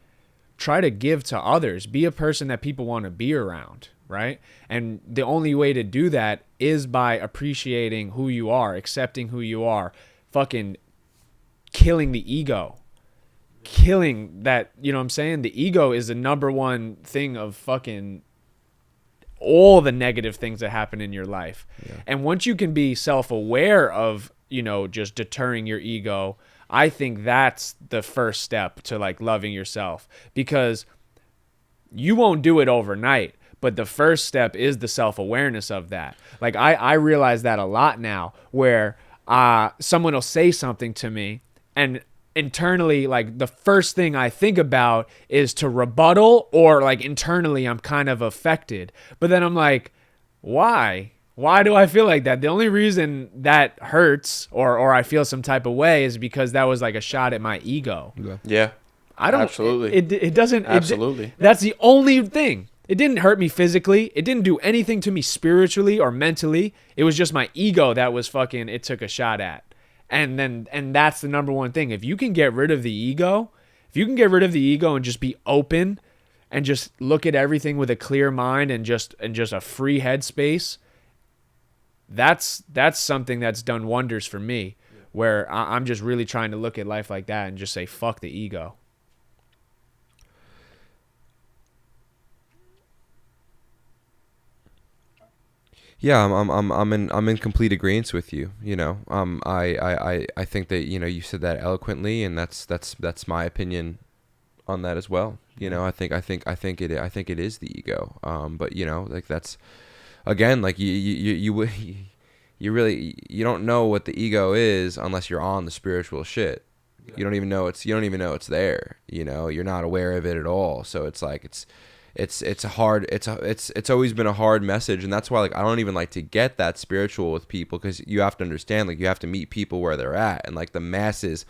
Try to give to others. Be a person that people want to be around, right? And the only way to do that is by appreciating who you are, accepting who you are, fucking killing the ego. Killing that, you know what I'm saying? The ego is the number one thing of fucking all the negative things that happen in your life. Yeah. And once you can be self-aware of, you know, just deterring your ego, I think that's the first step to like loving yourself, because you won't do it overnight, but the first step is the self-awareness of that. Like I realize that a lot now, where someone will say something to me and internally, like the first thing I think about is to rebuttal, or like internally I'm kind of affected. But then I'm like, why? Why do I feel like that? The only reason that hurts or I feel some type of way is because that was like a shot at my ego. Yeah. I don't. Absolutely. It doesn't. Absolutely. That's the only thing. It didn't hurt me physically. It didn't do anything to me spiritually or mentally. It was just my ego that was fucking. It took a shot at. And that's the number one thing. If you can get rid of the ego, and just be open, and just look at everything with a clear mind and just a free headspace, that's something that's done wonders for me. Where I'm just really trying to look at life like that and just say fuck the ego. Yeah, I'm in complete agreement with you. You know, I think that, you know, you said that eloquently, and that's my opinion on that as well. You know, I think it is the ego. But you know, like that's, again, like you really, you don't know what the ego is unless you're on the spiritual shit. You don't even know it's there. You know, you're not aware of it at all. So it's like it's always been a hard message, and that's why like I don't even like to get that spiritual with people, because you have to understand, like, you have to meet people where they're at, and like the masses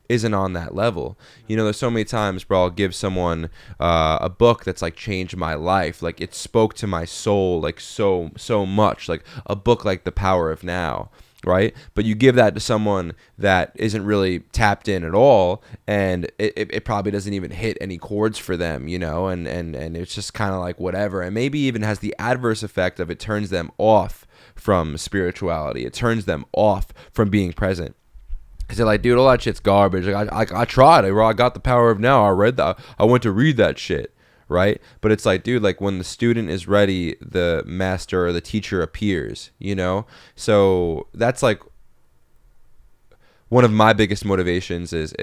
isn't on that level. You know, there's so many times, bro, I'll give someone a book that's like changed my life, like it spoke to my soul like so much, like a book like The Power of Now, right? But you give that to someone that isn't really tapped in at all, and it probably doesn't even hit any chords for them, you know, and it's just kind of like whatever, and maybe even has the adverse effect of it turns them off from spirituality. It turns them off from being present. I said, like, dude, all that shit's garbage. Like, I tried. I got The Power of Now. I read that. I went to read that shit, right? But it's like, dude, like when the student is ready, the master or the teacher appears, you know? So that's like one of my biggest motivations is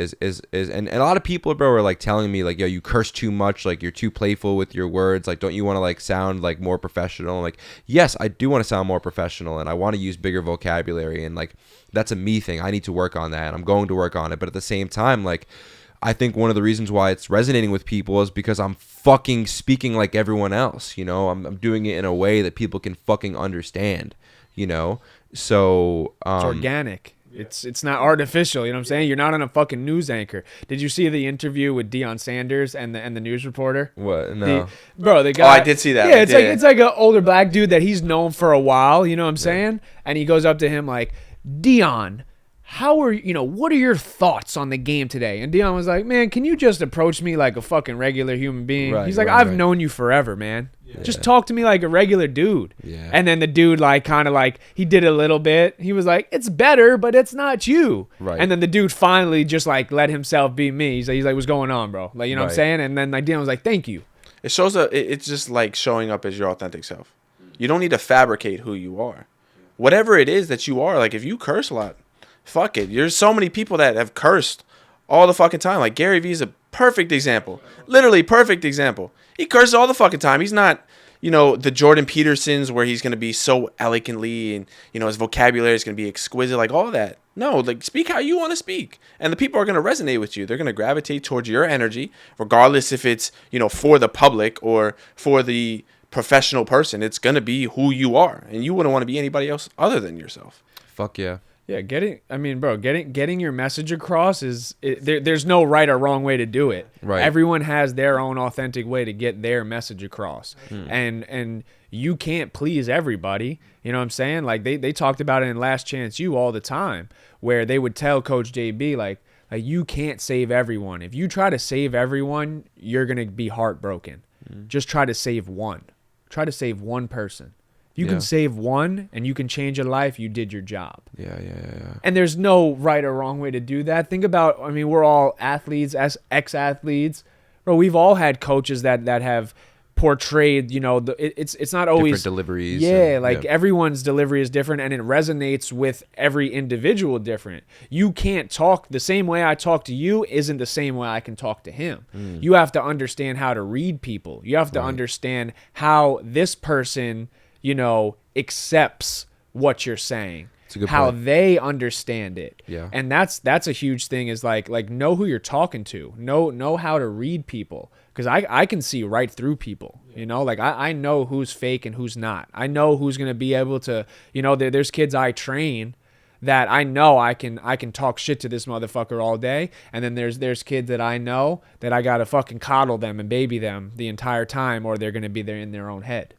and a lot of people, bro, are like telling me like, yo, you curse too much, like you're too playful with your words, like don't you want to like sound like more professional? Like, yes, I do want to sound more professional, and I want to use bigger vocabulary, and like that's a me thing. I need to work on that, and I'm going to work on it. But at the same time, like, I think one of the reasons why it's resonating with people is because I'm fucking speaking like everyone else, you know? I'm doing it in a way that people can fucking understand, you know? So it's organic. It's not artificial, you know what I'm saying? You're not on a fucking news anchor. Did you see the interview with Deion Sanders and the news reporter? What? No. The guy. Oh, I did see that. Yeah, it's like an older black dude that he's known for a while, you know what I'm saying? And he goes up to him like, Deion, what are your thoughts on the game today? And Deion was like, man, can you just approach me like a fucking regular human being? Right, He's like, right, I've known you forever, man. Yeah. Just talk to me like a regular dude. Yeah. And then the dude like kind of like, he did a little bit. He was like, it's better, but it's not you. Right. And then the dude finally just like let himself be me. He's like, what's going on, bro? Like, you know what I'm saying? And then like Deion was like, thank you. It shows it's just like showing up as your authentic self. You don't need to fabricate who you are. Whatever it is that you are, like if you curse a lot, fuck it. There's so many people that have cursed all the fucking time. Like Gary Vee is a perfect example. Literally perfect example. He curses all the fucking time. He's not, you know, the Jordan Petersons where he's going to be so eloquently and, you know, his vocabulary is going to be exquisite, like all that. No, like speak how you want to speak. And the people are going to resonate with you. They're going to gravitate towards your energy, regardless if it's, you know, for the public or for the professional person. It's going to be who you are. And you wouldn't want to be anybody else other than yourself. Fuck yeah. Yeah, getting your message across there's no right or wrong way to do it. Right. Everyone has their own authentic way to get their message across. And you can't please everybody. You know what I'm saying? Like they talked about it in Last Chance U all the time, where they would tell Coach JB like you can't save everyone. If you try to save everyone, you're going to be heartbroken. Just try to save one. Try to save one person. You can save one and you can change a life, you did your job. Yeah. And there's no right or wrong way to do that. Think about, I mean, we're all athletes, ex-athletes. Bro, we've all had coaches that have portrayed, you know, it's not always different deliveries. Everyone's delivery is different and it resonates with every individual different. You can't talk the same way I talk to you isn't the same way I can talk to him. You have to understand how to read people. You have to understand how this person, you know, accepts what you're saying, how they understand it. Yeah. And that's a huge thing is like know who you're talking to, know how to read people. Cause I can see right through people, you know, like I know who's fake and who's not. I know who's going to be able to, you know, there's kids I train that I know I can talk shit to this motherfucker all day. And then there's kids that I know that I got to fucking coddle them and baby them the entire time or they're going to be there in their own head.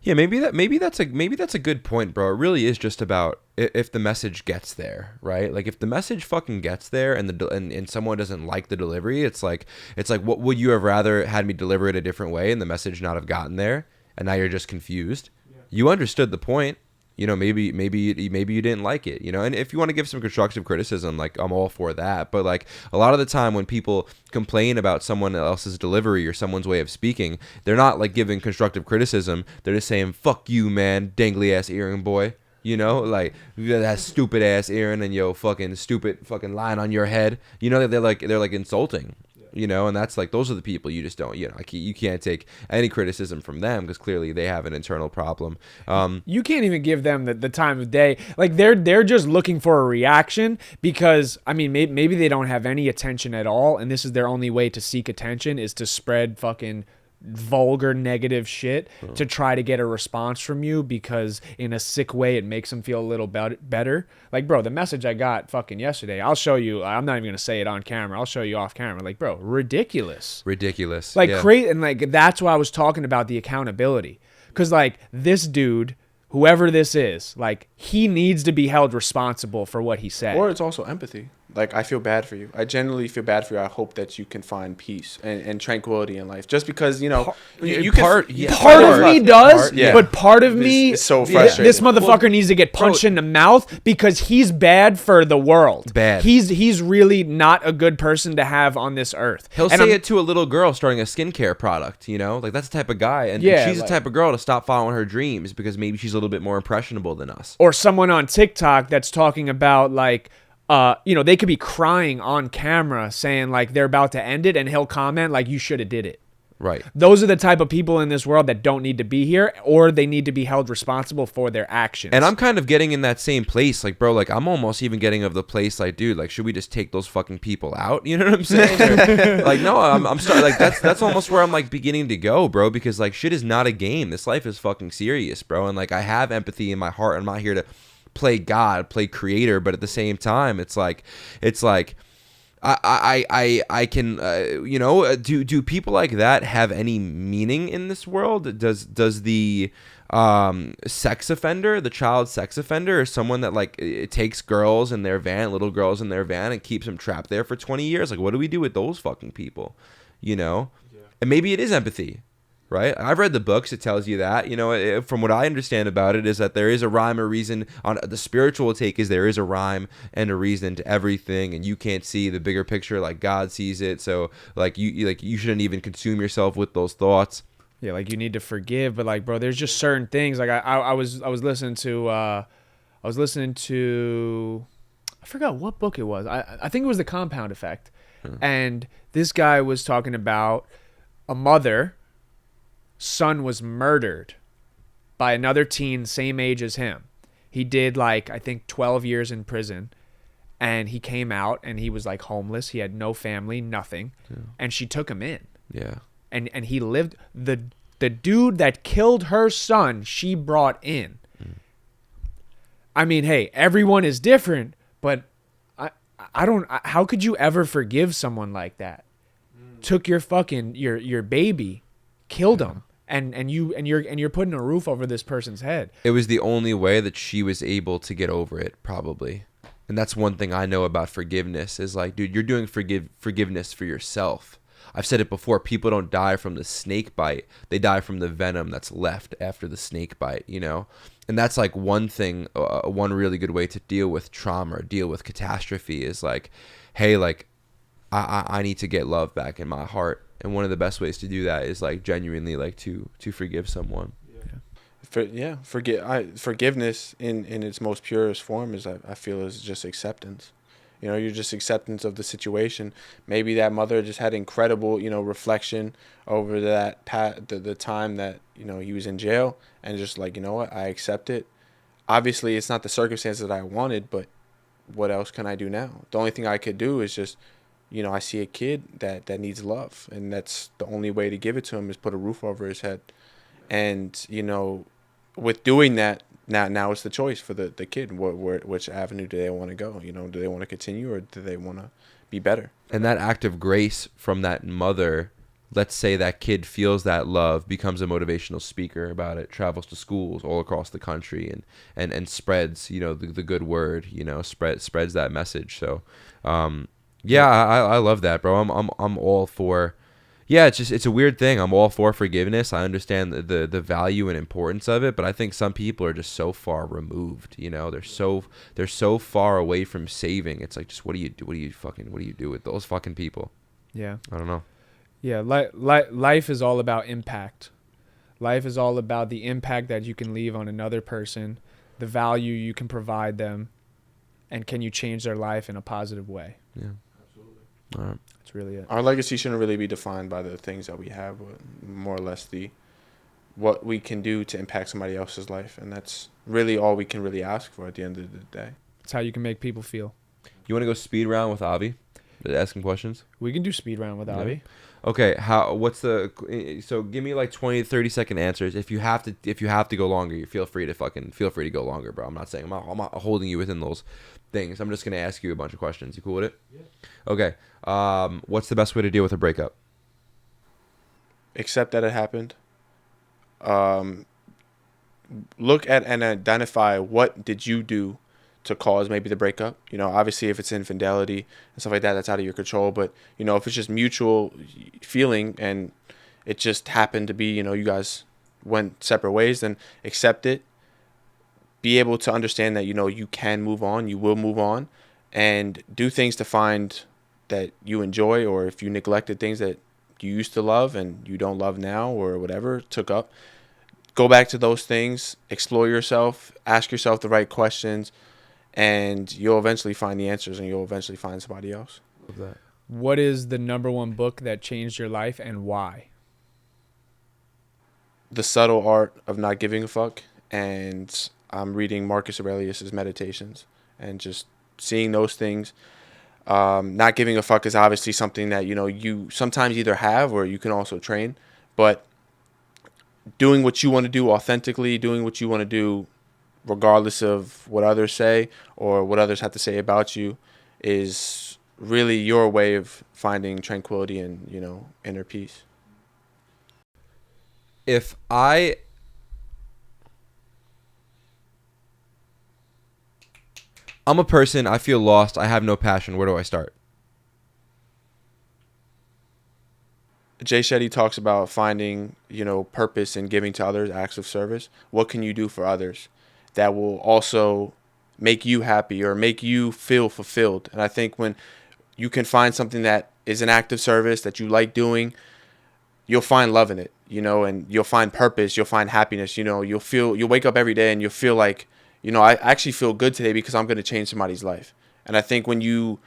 Yeah, maybe that's a good point, bro. It really is just about if the message gets there, right? Like if the message fucking gets there and someone doesn't like the delivery, it's like what would you have rather had me deliver it a different way and the message not have gotten there, and now you're just confused. Yeah. You understood the point. You know, maybe you didn't like it, you know, and if you want to give some constructive criticism, like I'm all for that. But like a lot of the time when people complain about someone else's delivery or someone's way of speaking, they're not like giving constructive criticism. They're just saying, fuck you, man, dangly ass earring boy. You know, like that stupid ass earring and yo fucking stupid fucking line on your head. You know, they're like insulting. You know, and that's like those are the people you just don't, you know, you can't take any criticism from them because clearly they have an internal problem. You can't even give them the time of day. Like they're just looking for a reaction because I mean maybe they don't have any attention at all, and this is their only way to seek attention is to spread fucking vulgar negative shit to try to get a response from you because in a sick way it makes them feel a little better. Like, bro, the message I got fucking yesterday, I'll show you. I'm not even gonna say it on camera. I'll show you off camera. Like, bro, ridiculous. Like crazy. And like that's why I was talking about the accountability, because like this dude, whoever this is, like he needs to be held responsible for what he said. Or it's also empathy. Like, I feel bad for you. I genuinely feel bad for you. I hope that you can find peace and tranquility in life. Just because, you know, part of me does, but part of me is so frustrating. This motherfucker needs to get punched in the mouth because he's bad for the world. Bad. He's really not a good person to have on this earth. He'll say it to a little girl starting a skincare product, you know? Like, that's the type of guy. And she's the type of girl to stop following her dreams because maybe she's a little bit more impressionable than us. Or someone on TikTok that's talking about, like, you know, they could be crying on camera saying like they're about to end it, and he'll comment like you should have did it. Right. Those are the type of people in this world that don't need to be here, or they need to be held responsible for their actions. And I'm kind of getting in that same place, like, bro, like I'm almost even getting of the place like, dude, like, should we just take those fucking people out? You know what I'm saying? Or, like, no, I'm starting like that's almost where I'm like beginning to go, bro, because like shit is not a game. This life is fucking serious, bro, and like I have empathy in my heart. I'm not here to play God, play creator, but at the same time, it's like I can you know, do people like that have any meaning in this world? Does the sex offender, the child sex offender, or someone that like it takes girls in their van, little girls in their van, and keeps them trapped there for 20 years? Like, what do we do with those fucking people? You know, and maybe it is empathy. Right, I've read the books. It tells you that, you know, from what I understand about it, is that there is a rhyme or reason. On the spiritual take is there is a rhyme and a reason to everything, and you can't see the bigger picture like God sees it. So like you shouldn't even consume yourself with those thoughts. Yeah, like you need to forgive, but like, bro, there's just certain things. Like I was listening to I forgot what book it was. I think it was The Compound Effect, and this guy was talking about a mother. Son was murdered by another teen same age as him. He did like I think 12 years in prison, and he came out and he was like homeless. He had no family, nothing, and she took him in. Yeah. And he lived the dude that killed her son. She brought in. I mean, hey, everyone is different, but I I don't. How could you ever forgive someone like that? Took your fucking your baby, killed him, and you're putting a roof over this person's head. It was the only way that she was able to get over it, probably. And that's one thing I know about forgiveness is like, dude, you're doing forgiveness for yourself. I've said it before. People don't die from the snake bite. They die from the venom that's left after the snake bite, you know? And that's like one thing, one really good way to deal with trauma or deal with catastrophe is like, hey, like, I need to get love back in my heart. And one of the best ways to do that is like genuinely like to forgive someone. Forgiveness in its most purest form is I feel is just acceptance. You know, you're just acceptance of the situation. Maybe that mother just had incredible, you know, reflection over the time that, you know, he was in jail, and just like, you know what, I accept it. Obviously, it's not the circumstances that I wanted, but what else can I do now? The only thing I could do is just, you know, I see a kid that needs love, and that's the only way to give it to him is put a roof over his head. And, you know, with doing that, now it's the choice for the kid. Which avenue do they want to go? You know, do they want to continue, or do they want to be better? And that act of grace from that mother, let's say that kid feels that love, becomes a motivational speaker about it, travels to schools all across the country and spreads, you know, the good word, you know, spreads that message. So, yeah, I love that, bro. I'm all for. Yeah, it's a weird thing. I'm all for forgiveness. I understand the value and importance of it, but I think some people are just so far removed. You know, they're so far away from saving. It's like, just what do you do? What do you do with those fucking people? Yeah. I don't know. Yeah, life is all about impact. Life is all about the impact that you can leave on another person, the value you can provide them, and can you change their life in a positive way? Yeah. All right. That's really it. Our legacy shouldn't really be defined by the things that we have, but more or less what we can do to impact somebody else's life, and that's really all we can really ask for at the end of the day. It's how you can make people feel. You want to go speed round with Avi? Asking questions? We can do speed round with Avi. Okay, so give me like 20 30-second answers. If you have to go longer, you feel free to go longer, bro. I'm not saying I'm not holding you within those things. I'm just going to ask you a bunch of questions. You cool with it? Yeah. Okay. What's the best way to deal with a breakup? Accept that it happened. Look at and identify what did you do to cause maybe the breakup. You know, obviously if it's infidelity and stuff like that, that's out of your control. But, you know, if it's just mutual feeling and it just happened to be, you know, you guys went separate ways, then accept it. Be able to understand that, you know, you can move on, you will move on, and do things to find that you enjoy, or if you neglected things that you used to love and you don't love now or whatever took up, go back to those things, explore yourself, ask yourself the right questions, and you'll eventually find the answers, and you'll eventually find somebody else. Love that. What is the number one book that changed your life, and why? The Subtle Art of Not Giving a Fuck, and I'm reading Marcus Aurelius's Meditations, and just seeing those things. Not giving a fuck is obviously something that, you know, you sometimes either have or you can also train, but doing what you want to do authentically, doing what you want to do regardless of what others say or what others have to say about you, is really your way of finding tranquility and, you know, inner peace. If I'm a person, I feel lost, I have no passion, where do I start? Jay Shetty talks about finding, you know, purpose and giving to others, acts of service. What can you do for others that will also make you happy or make you feel fulfilled? And I think when you can find something that is an act of service that you like doing, you'll find love in it, you know, and you'll find purpose, you'll find happiness, you know, you'll wake up every day and you'll feel like, you know, I actually feel good today because I'm going to change somebody's life. And I think when you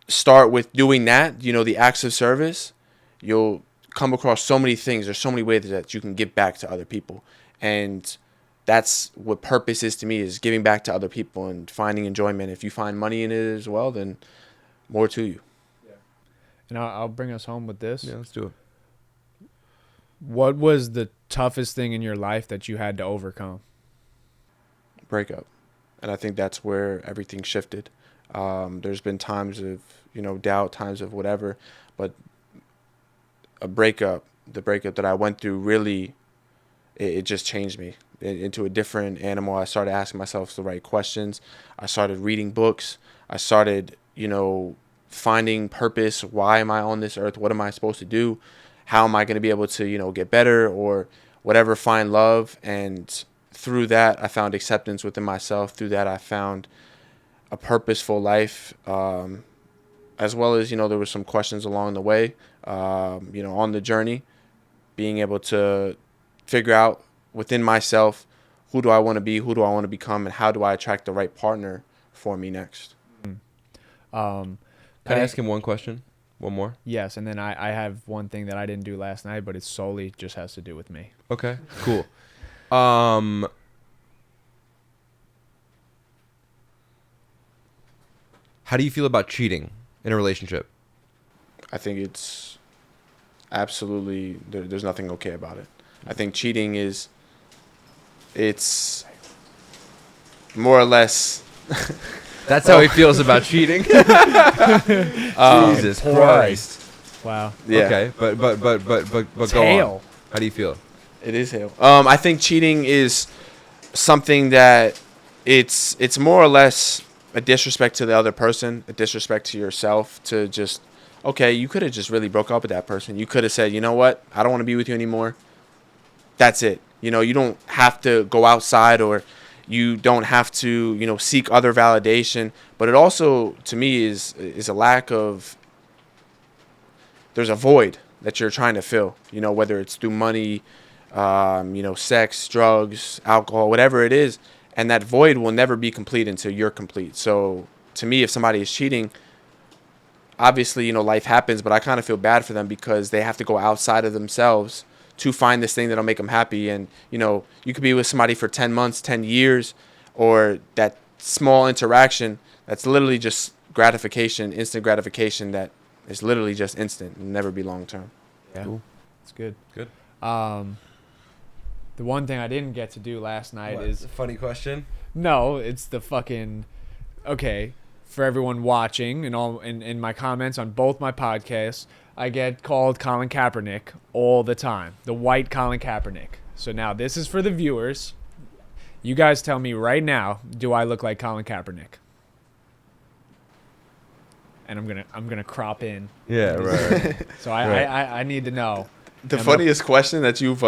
start with doing that, you know, the acts of service, you'll come across so many things. There's so many ways that you can give back to other people. And that's what purpose is to me, is giving back to other people and finding enjoyment. If you find money in it as well, then more to you. Yeah. And I'll bring us home with this. Yeah, let's do it. What was the toughest thing in your life that you had to overcome? breakup. And I think that's where everything shifted. There's been times of, doubt, times of whatever, but the breakup that I went through really, it just changed me into a different animal. I started asking myself the right questions. I started reading books. I started, finding purpose. Why am I on this earth? What am I supposed to do? How am I going to be able to, get better or whatever, find love? And through that, I found acceptance within myself. Through that, I found a purposeful life, as well as, there were some questions along the way, on the journey, being able to figure out within myself, who do I want to be, who do I want to become, and how do I attract the right partner for me next. Can I ask him one question? One more? Yes, and then I have one thing that I didn't do last night, but it solely just has to do with me. Okay, cool. How do you feel about cheating in a relationship? I think it's absolutely, there's nothing okay about it. I think cheating it's more or less. That's how he feels about cheating. Jesus Christ. Wow. Yeah. Okay, but It's go hail. on. How do you feel? It is hell. I think cheating is something that it's more or less a disrespect to the other person, a disrespect to yourself, to just, okay, you could have just really broke up with that person. You could have said, you know what, I don't want to be with you anymore. That's it. You don't have to go outside, or you don't have to, seek other validation. But it also, to me, is a lack of, there's a void that you're trying to fill, whether it's through money, sex, drugs, alcohol, whatever it is. And that void will never be complete until you're complete. So to me, if somebody is cheating, obviously, life happens, but I kind of feel bad for them because they have to go outside of themselves to find this thing that'll make them happy. And, you could be with somebody for 10 months, 10 years, or that small interaction that's literally just gratification, instant gratification that is literally just instant and never be long term. Yeah, Cool. it's good. Good. The one thing I didn't get to do last night is... funny question? No, it's the fucking... Okay, for everyone watching and all in my comments on both my podcasts, I get called Colin Kaepernick all the time. The white Colin Kaepernick. So now this is for the viewers. You guys tell me right now, do I look like Colin Kaepernick? And I'm gonna crop in. Yeah, right. So I need to know. The funniest question that you've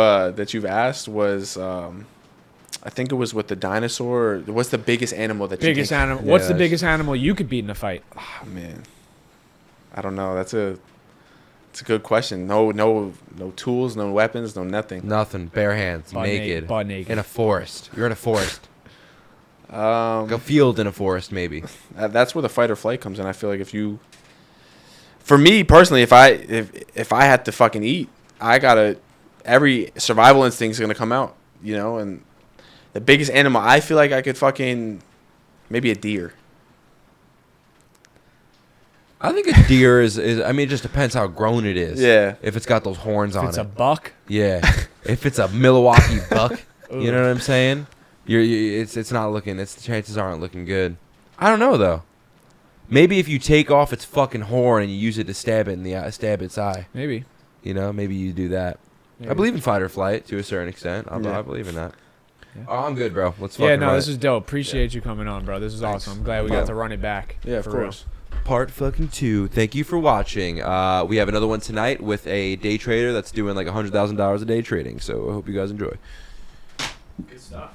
asked was, I think it was with the dinosaur. What's the biggest animal that Biggest you think? animal. What's the biggest animal you could beat in a fight? Oh, man, I don't know. It's a good question. No tools, no weapons, no nothing. Nothing. Bare hands. Naked. Butt naked. In a forest. You're in a forest. Um, Like a field in a forest, maybe. That's where the fight or flight comes in. I feel like for me personally, if I had to fucking eat, every survival instinct is gonna come out, and the biggest animal I feel like I could maybe a deer. I think a deer is I mean, it just depends how grown it is. Yeah. If it's got those horns on It's it. a buck. Yeah. If it's a Milwaukee buck, you know what I'm saying? It's not looking. The chances aren't looking good. I don't know though. Maybe if you take off its fucking horn and you use it to stab its eye. Maybe. Maybe you do that. Maybe. I believe in fight or flight to a certain extent. I believe in that. Yeah. Oh, I'm good, bro. Let's fucking Yeah, no, run this it. is dope. Appreciate you coming on, bro. This is Thanks. awesome. I'm glad we got to run it back. Yeah, of For real. course. Part fucking 2. Thank you for watching. We have another one tonight with a day trader that's doing like $100,000 a day trading. So I hope you guys enjoy. Good stuff.